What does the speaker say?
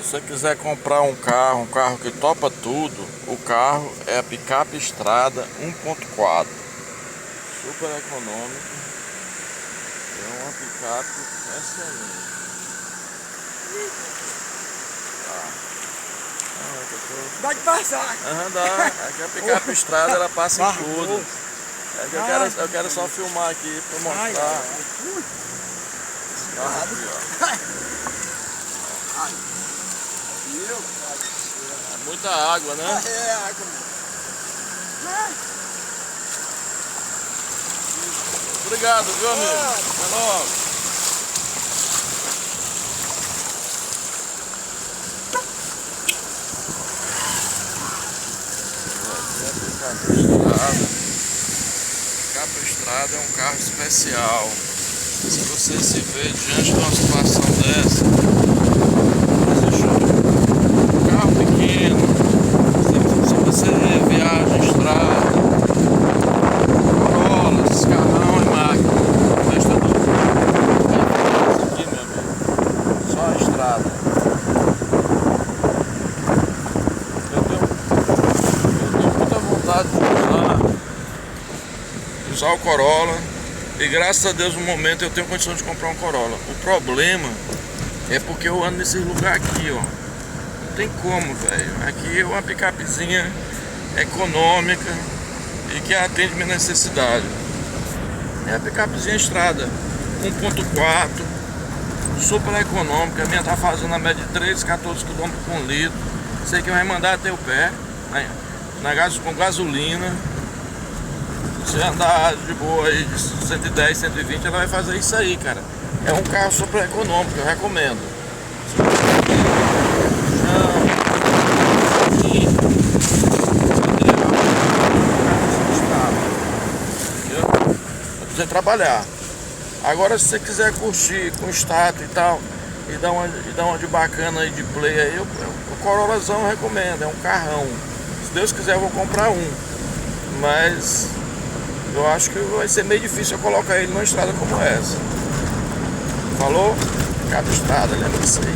Se você quiser comprar um carro que topa tudo, o carro é a picape Estrada 1.4, super econômico, é uma picape excelente. Pode passar. Dá. Aqui a picape Estrada, ela passa em tudo. É que eu quero só filmar aqui para mostrar. Esse carro aqui, ó. É muita água, né? É água. Obrigado, viu, amigo? Até logo. Picape Estrada é um carro especial. Se você se vê diante de uma situação dessa, um carro pequeno, se você viaja em estrada, Corolla, esses carrão e máquina, presta tudo. Aqui, meu amigo, só a estrada. Eu tenho muita vontade de usar o Corolla. E graças a Deus no momento eu tenho condição de comprar um Corolla. O problema é porque eu ando nesse lugar aqui, ó. Não tem como, velho. Aqui é uma picapezinha econômica e que atende minha necessidade. É a picapezinha Estrada 1.4, super econômica. A minha tá fazendo a média de 13, 14 km por litro. Sei que vai mandar até o pé, né? Com gasolina. Se andar de boa aí de 110, 120, ela vai fazer isso aí, cara. É um carro super econômico, eu recomendo. Pra você trabalhar. Agora, se você quiser curtir com status e tal, e dar uma de bacana aí de play aí, o Corolazão eu recomendo, é um carrão. Se Deus quiser eu vou comprar um. Mas eu acho que vai ser meio difícil eu colocar ele numa estrada como essa. Falou? Cada estrada, lembra disso aí.